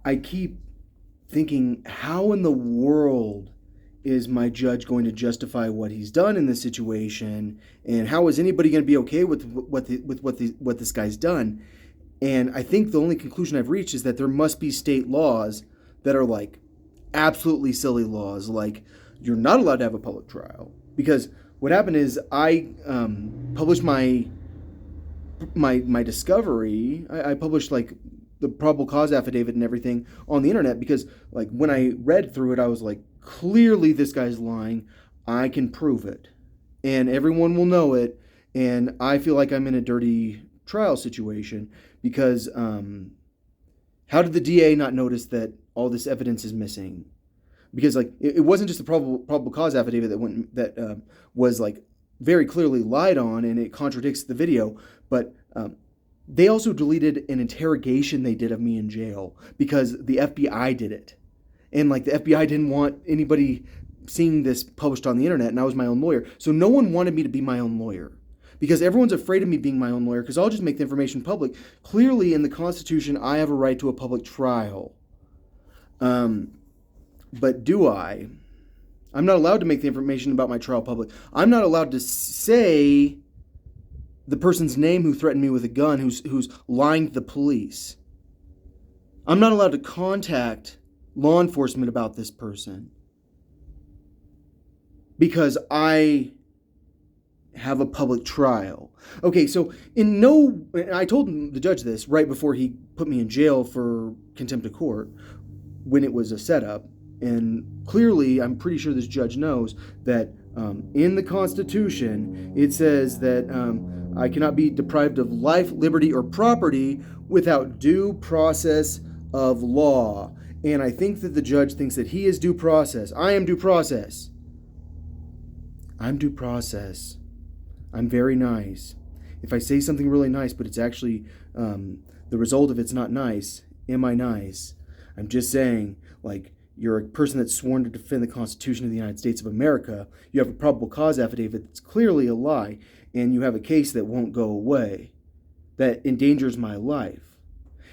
I keep thinking, how in the world is my judge going to justify what he's done in this situation, and how is anybody going to be okay with what this guy's done? And I think the only conclusion I've reached is that there must be state laws that are like absolutely silly laws, like you're not allowed to have a public trial. Because what happened is I published my discovery. I published like the probable cause affidavit and everything on the internet because like when I read through it, I was like, clearly this guy's lying. I can prove it, and everyone will know it. And I feel like I'm in a dirty trial situation because how did the DA not notice that all this evidence is missing? Because like it wasn't just the probable cause affidavit that was like very clearly lied on and it contradicts the video, but they also deleted an interrogation they did of me in jail because the FBI did it, and like the FBI didn't want anybody seeing this published on the internet, and I was my own lawyer, so no one wanted me to be my own lawyer. Because everyone's afraid of me being my own lawyer, because I'll just make the information public. Clearly, in the Constitution, I have a right to a public trial. But do I? I'm not allowed to make the information about my trial public. I'm not allowed to say the person's name who threatened me with a gun, who's lying to the police. I'm not allowed to contact law enforcement about this person because I have a public trial. Okay, so I told the judge this right before he put me in jail for contempt of court when it was a setup. And clearly, I'm pretty sure this judge knows that in the Constitution, it says that I cannot be deprived of life, liberty, or property without due process of law. And I think that the judge thinks that he is due process. I am due process. I'm due process. I'm very nice. If I say something really nice, but it's actually the result of it's not nice, am I nice? I'm just saying, like, you're a person that's sworn to defend the Constitution of the United States of America. You have a probable cause affidavit that's clearly a lie, and you have a case that won't go away, that endangers my life.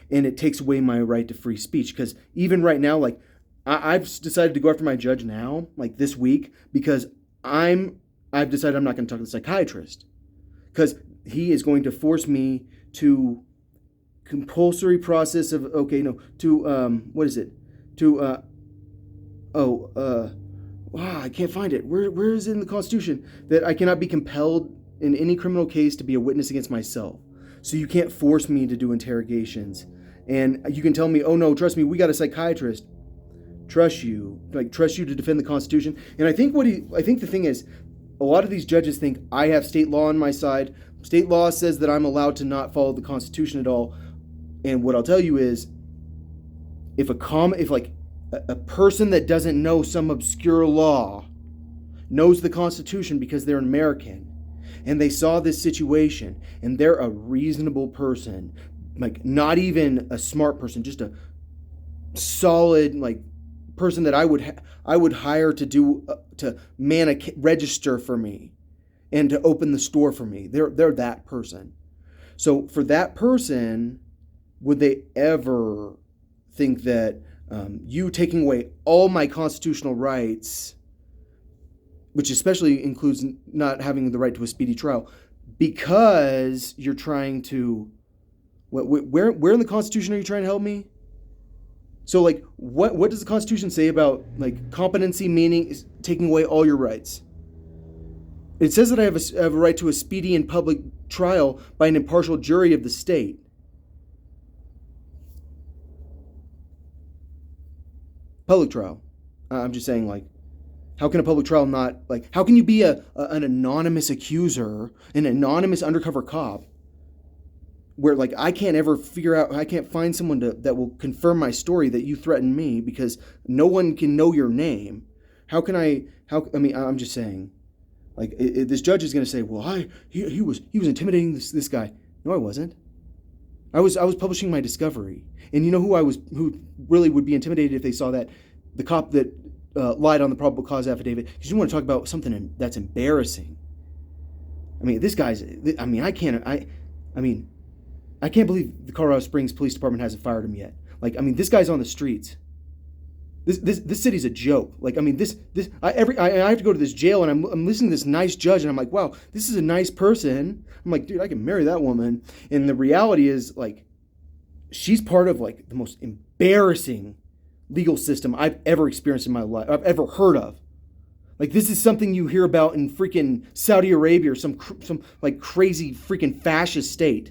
And it takes away my right to free speech. Because even right now, like, I've decided to go after my judge now, like this week, because I've decided I'm not going to talk to the psychiatrist because he is going to force me to compulsory process of I can't find it. Where is it in the Constitution that I cannot be compelled in any criminal case to be a witness against myself? So you can't force me to do interrogations, and you can tell me, oh no, trust me, we got a psychiatrist. Trust you to defend the Constitution. And I think the thing is, a lot of these judges think I have state law on my side. State law says that I'm allowed to not follow the Constitution at all. And what I'll tell you is, if a person that doesn't know some obscure law knows the Constitution because they're an American and they saw this situation and they're a reasonable person, like not even a smart person, just a solid like person that I would hire to man a register for me and to open the store for me. They're that person. So for that person, would they ever think that you taking away all my constitutional rights, which especially includes not having the right to a speedy trial, because you're trying to where in the Constitution are you trying to help me? So, like, what does the Constitution say about, like, competency, meaning is taking away all your rights? It says that I have a right to a speedy and public trial by an impartial jury of the state. Public trial. I'm just saying, like, how can a public trial not, like, how can you be an anonymous accuser, an anonymous undercover cop, where like I can't find someone that will confirm my story that you threatened me because no one can know your name. I'm just saying, like this judge is going to say, well, he was intimidating this guy. No, I wasn't. I was publishing my discovery, and you know who really would be intimidated if they saw that the cop that lied on the probable cause affidavit, because you want to talk about something that's embarrassing. I mean, this guy's. I can't believe the Colorado Springs Police Department hasn't fired him yet. Like, I mean, this guy's on the streets. This city's a joke. Like, I mean, I have to go to this jail, and I'm listening to this nice judge, and I'm like, wow, this is a nice person. I'm like, dude, I can marry that woman. And the reality is, like, she's part of like the most embarrassing legal system I've ever experienced in my life. I've ever heard of. Like, this is something you hear about in freaking Saudi Arabia or some like crazy freaking fascist state.